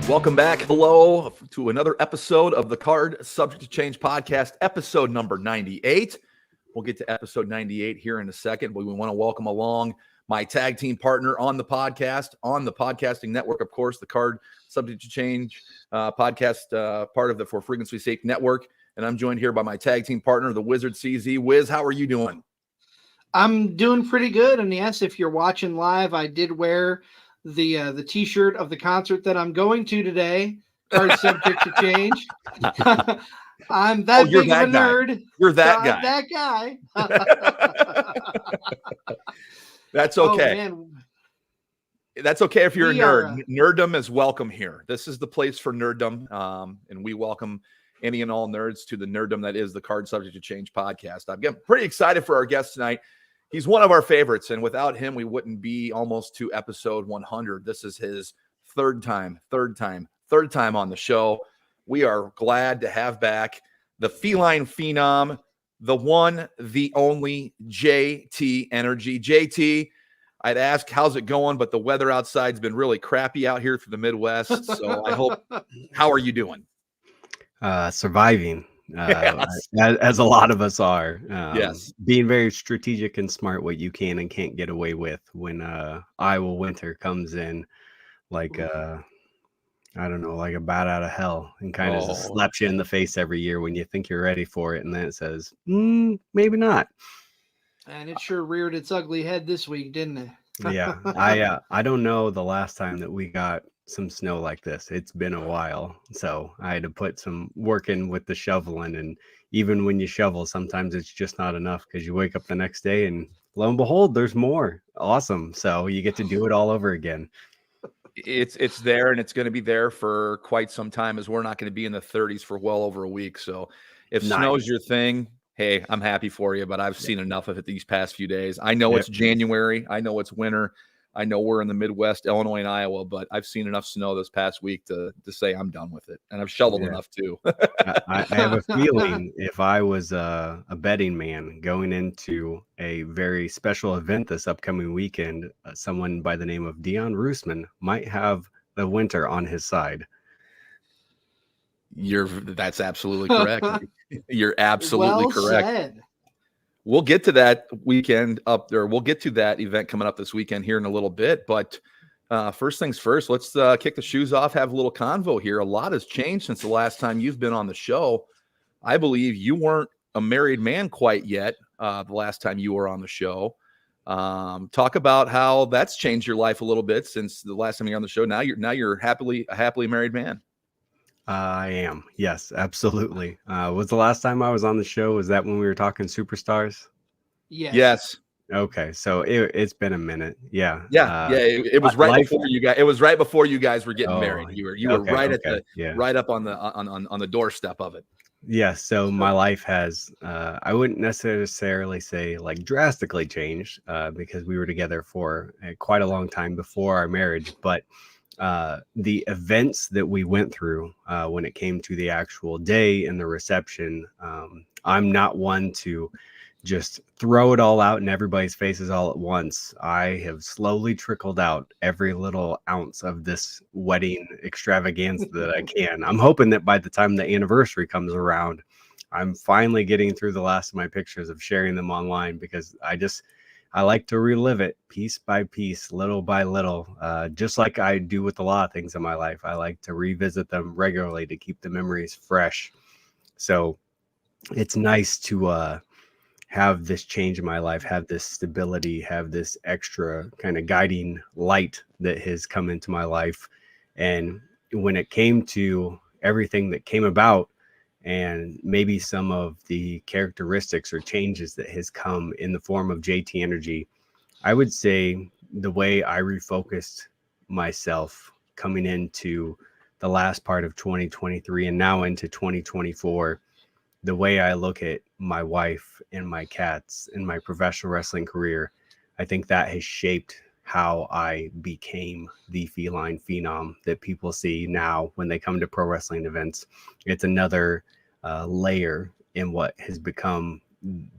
Welcome back. Hello to another episode of the Card Subject to Change podcast, episode number 98. We'll get to episode 98 here in a second, but we want to welcome along my tag team partner on the podcast, on the podcasting network, of course, the Card Subject to Change podcast, part of the For Frequency Sake network. And I'm joined here by my tag team partner, the Wizard CZ. Wiz, how are you doing? I'm doing pretty good. And yes, if you're watching live, I did wear the t-shirt of the concert that I'm going to today. Card Subject to Change. I'm that big of a nerd. You're that guy. I'm that guy. That's okay. Oh, that's okay if you're a nerd. Nerddom is welcome here. This is the place for nerddom, and we welcome any and all nerds to the nerddom that is the Card Subject to Change podcast. I'm getting pretty excited for our guest tonight. He's one of our favorites, and without him, we wouldn't be almost to episode 100. This is his third time on the show. We are glad to have back the feline phenom, the one, the only JT Energy. JT, I'd ask, how's it going? But the weather outside's been really crappy out here for the Midwest. So I hope, how are you doing? Surviving. As a lot of us are. Yes. Being very strategic and smart what you can and can't get away with when Iowa winter comes in like I don't know, like a bat out of hell, and kind of just slaps you in the face every year when you think you're ready for it, and then it says, maybe not. And it sure reared its ugly head this week, didn't it? Yeah. I don't know the last time that we got some snow like this. It's been a while, so I had to put some work in with the shoveling, and even when you shovel, sometimes it's just not enough because you wake up the next day and lo and behold, there's more. Awesome. So you get to do it all over again. It's there, and it's going to be there for quite some time, as we're not going to be in the 30s for well over a week. So if snow's your thing, hey, I'm happy for you, but I've seen enough of it these past few days. I know it's January. I know it's winter. I know we're in the Midwest, Illinois and Iowa, but I've seen enough snow this past week to say I'm done with it. And I've shoveled enough too. I have a feeling if I was a betting man going into a very special event this upcoming weekend, someone by the name of Dion Roosman might have the winter on his side. That's absolutely correct. You're absolutely correct. Said. We'll get to that weekend up there. We'll get to that event coming up this weekend here in a little bit. But first things first, let's kick the shoes off, have a little convo here. A lot has changed since the last time you've been on the show. I believe you weren't a married man quite yet the last time you were on the show. Talk about how that's changed your life a little bit since the last time you're on the show. Now you're a happily married man. I am. Yes, absolutely. Was the last time I was on the show? Was that when we were talking superstars? Yes. Okay. So it's been a minute. Yeah. It was right before you guys. It was right before you guys were getting married. You were right up on the doorstep of it. Yeah. So my life has, I wouldn't necessarily say like drastically changed because we were together for quite a long time before our marriage, but the events that we went through when it came to the actual day and the reception, I'm not one to just throw it all out in everybody's faces all at once. I have slowly trickled out every little ounce of this wedding extravaganza that I can. I'm hoping that by the time the anniversary comes around, I'm finally getting through the last of my pictures of sharing them online, because I like to relive it piece by piece, little by little, just like I do with a lot of things in my life. I like to revisit them regularly to keep the memories fresh. So it's nice to have this change in my life, have this stability, have this extra kind of guiding light that has come into my life. And when it came to everything that came about, and maybe some of the characteristics or changes that has come in the form of JT Energy, I would say the way I refocused myself coming into the last part of 2023 and now into 2024 the way I look at my wife and my cats in my professional wrestling career, I think that has shaped how I became the feline phenom that people see now when they come to pro wrestling events. It's another layer in what has become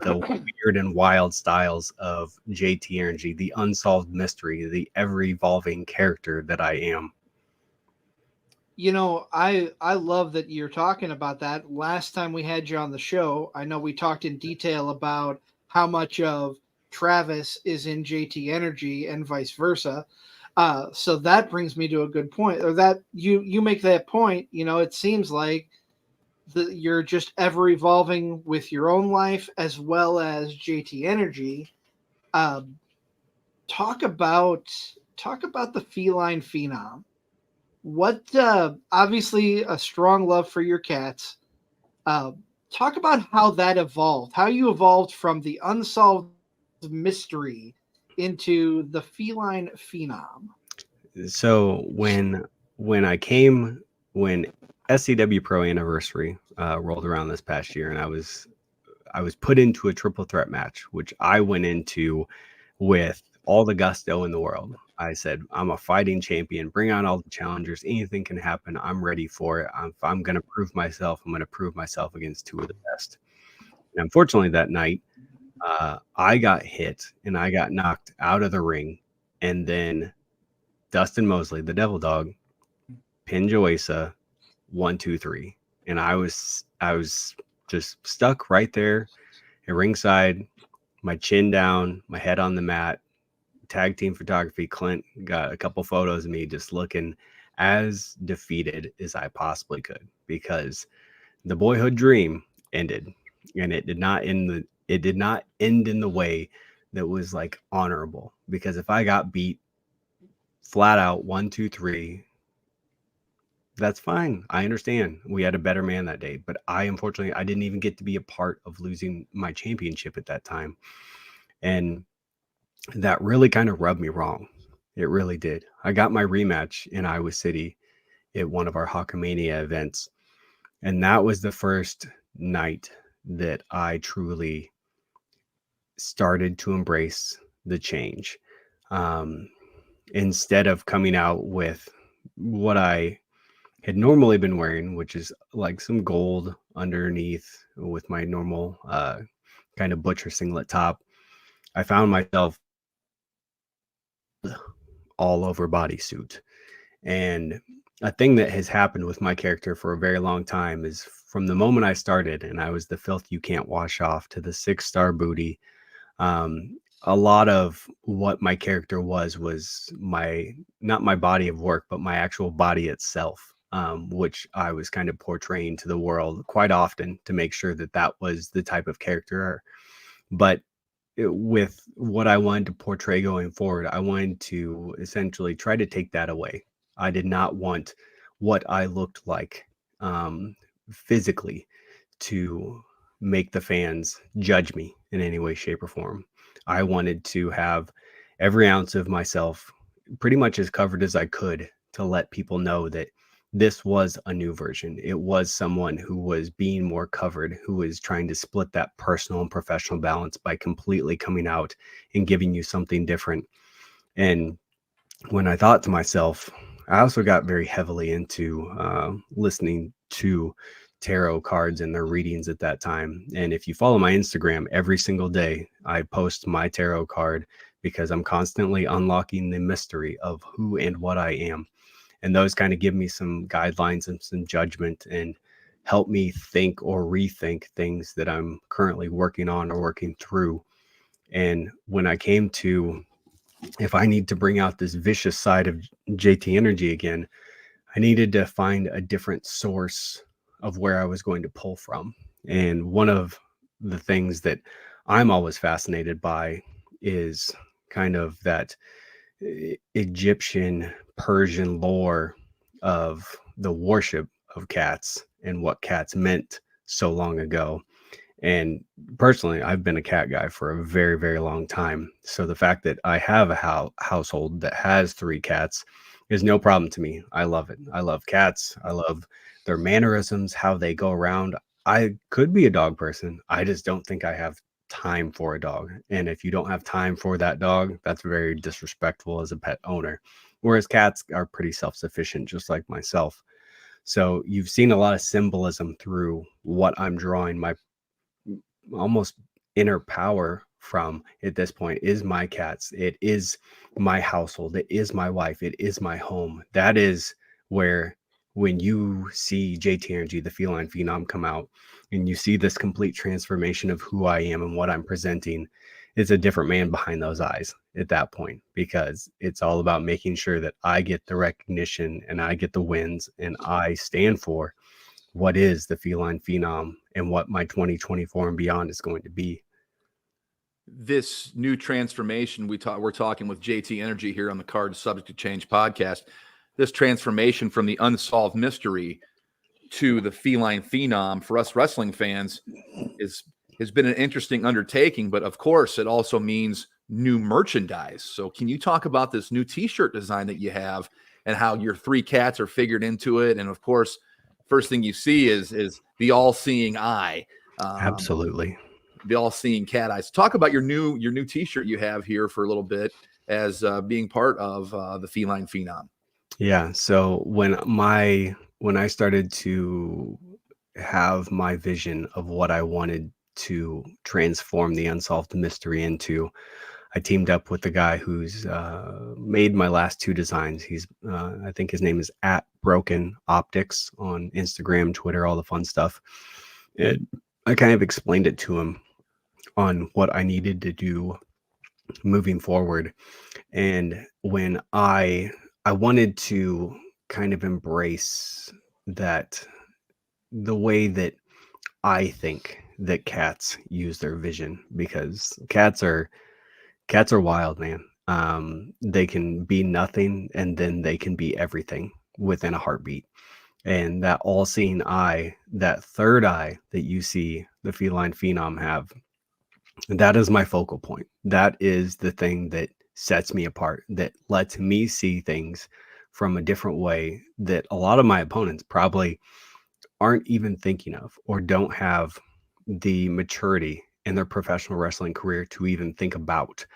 the weird and wild styles of JT Energy, the unsolved mystery, the ever evolving character that I am. You know, I love that you're talking about that. Last time we had you on the show, I know we talked in detail about how much of Travis is in JT Energy and vice versa. So that brings me to a good point, or that you make that point. You know, it seems like you're just ever evolving with your own life as well as JT Energy. Talk about the feline phenom. What obviously a strong love for your cats. Talk about how that evolved, how you evolved from the unsolved mystery into the feline phenom. So when SCW Pro Anniversary rolled around this past year, and I was put into a triple threat match, which I went into with all the gusto in the world. I said, I'm a fighting champion. Bring on all the challengers. Anything can happen. I'm ready for it. If I'm going to prove myself, I'm going to prove myself against two of the best. And unfortunately, that night, I got hit and I got knocked out of the ring. And then Dustin Mosley, the Devil Dog, pinned Joesa 1, 2, 3. And I was just stuck right there at ringside, my chin down, my head on the mat. Tag team photography. Clint got a couple photos of me just looking as defeated as I possibly could, because the boyhood dream ended, and it did not end in the way that was like honorable. Because if I got beat flat out 1, 2, 3, that's fine. I understand. We had a better man that day, but unfortunately I didn't even get to be a part of losing my championship at that time. And that really kind of rubbed me wrong. It really did. I got my rematch in Iowa City at one of our Hawkamania events. And that was the first night that I truly started to embrace the change. Instead of coming out with what I had normally been wearing, which is like some gold underneath with my normal kind of butcher singlet top, I found myself all over bodysuit. And a thing that has happened with my character for a very long time is from the moment I started and I was the filth you can't wash off to the 6-star booty. A lot of what my character was not my body of work, but my actual body itself, which I was kind of portraying to the world quite often to make sure that was the type of character. But with what I wanted to portray going forward, I wanted to essentially try to take that away. I did not want what I looked like physically to make the fans judge me in any way, shape, or form. I wanted to have every ounce of myself pretty much as covered as I could to let people know that this was a new version. It was someone who was being more covered, who was trying to split that personal and professional balance by completely coming out and giving you something different. And when I thought to myself, I also got very heavily into listening to tarot cards and their readings at that time. And if you follow my Instagram, every single day I post my tarot card because I'm constantly unlocking the mystery of who and what I am. And those kind of give me some guidelines and some judgment and help me think or rethink things that I'm currently working on or working through. And when I came to, if I need to bring out this vicious side of JT Energy again, I needed to find a different source of where I was going to pull from. And one of the things that I'm always fascinated by is kind of that Egyptian, Persian lore of the worship of cats and what cats meant so long ago. And personally, I've been a cat guy for a very, very long time. So the fact that I have a household that has 3 cats is no problem to me. I love it. I love cats. I love their mannerisms, how they go around. I could be a dog person. I just don't think I have time for a dog. And if you don't have time for that dog, that's very disrespectful as a pet owner. Whereas cats are pretty self-sufficient, just like myself. So you've seen a lot of symbolism through what I'm drawing. My almost inner power from at this point is my cats. It is my household. It is my wife. It is my home. That is where, when you see JT Energy, the feline phenom, come out, and you see this complete transformation of who I am and what I'm presenting, it's a different man behind those eyes at that point, because it's all about making sure that I get the recognition and I get the wins and I stand for what is the feline phenom and what my 2024 and beyond is going to be. This new transformation, we're talking with JT Energy here on the Card Subject to Change podcast. This transformation from the unsolved mystery to the feline phenom for us wrestling fans has been an interesting undertaking, but of course it also means new merchandise. So can you talk about this new t-shirt design that you have and how your three cats are figured into it? And of course, first thing you see is the all-seeing eye. Absolutely. The all-seeing cat eyes. Talk about your new t-shirt you have here for a little bit as being part of the feline phenom. Yeah. So when I started to have my vision of what I wanted to transform the unsolved mystery into, I teamed up with the guy who's made my last two designs. He's I think his name is @BrokenOptics on Instagram, Twitter, all the fun stuff. I kind of explained it to him on what I needed to do moving forward. And when I wanted to kind of embrace that, the way that I think that cats use their vision, because cats are wild, man. They can be nothing and then they can be everything within a heartbeat. And that all-seeing eye, that third eye that you see the feline phenom have, that is my focal point. That is the thing that sets me apart, that lets me see things from a different way that a lot of my opponents probably aren't even thinking of, or don't have the maturity in their professional wrestling career to even think about.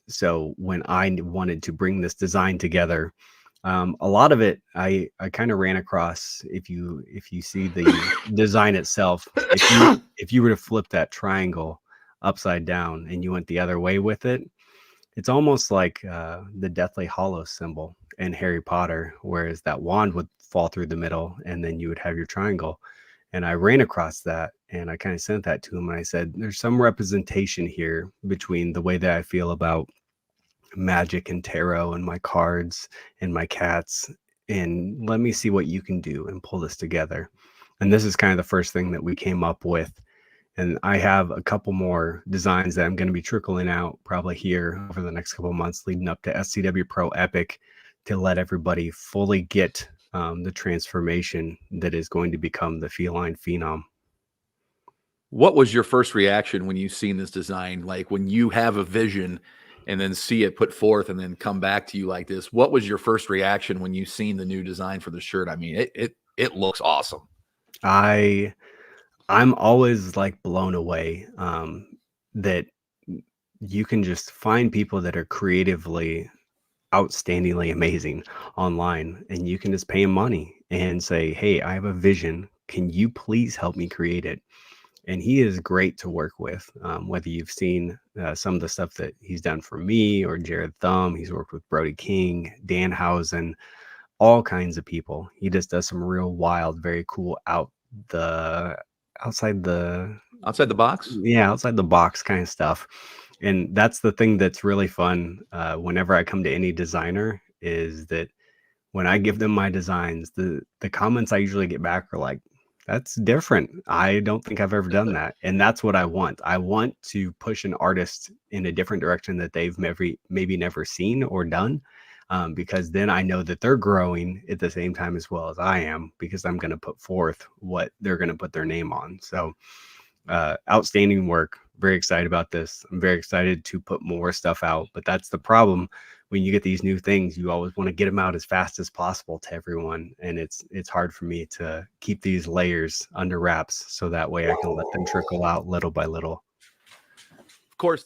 So when I wanted to bring this design together, a lot of it I kind of ran across. If you see the design itself, if you were to flip that triangle upside down and you went the other way with it, it's almost like the Deathly Hallows symbol in Harry Potter, whereas that wand would fall through the middle and then you would have your triangle. And I ran across that and I kind of sent that to him and I said, there's some representation here between the way that I feel about magic and tarot and my cards and my cats, and let me see what you can do and pull this together. And this is kind of the first thing that we came up with. And I have a couple more designs that I'm going to be trickling out probably here over the next couple of months leading up to SCW Pro Epic, to let everybody fully get the transformation that is going to become the feline phenom. What was your first reaction when you seen this design? Like when you have a vision and then see it put forth and then come back to you like this, what was your first reaction when you seen the new design for the shirt? I mean, it looks awesome. I'm always like blown away that you can just find people that are creatively outstandingly amazing online, and you can just pay them money and say, hey, I have a vision, can you please help me create it? And he is great to work with. Whether you've seen some of the stuff that he's done for me or Jared Thumb, he's worked with Brody King, Danhausen, all kinds of people. He just does some real wild, very cool outside the box. Yeah, outside the box kind of stuff. And that's the thing that's really fun whenever I come to any designer, is that when I give them my designs, the comments I usually get back are like, that's different. I don't think I've ever done that. And that's what I want. I want to push an artist in a different direction that they've maybe never seen or done, because then I know that they're growing at the same time as well as I am, because I'm going to put forth what they're going to put their name on. So outstanding work. very excited about this. I'm very excited to put more stuff out, but that's the problem. When you get these new things, you always want to get them out as fast as possible to everyone. And it's hard for me to keep these layers under wraps so that way I can let them trickle out little by little. Of course,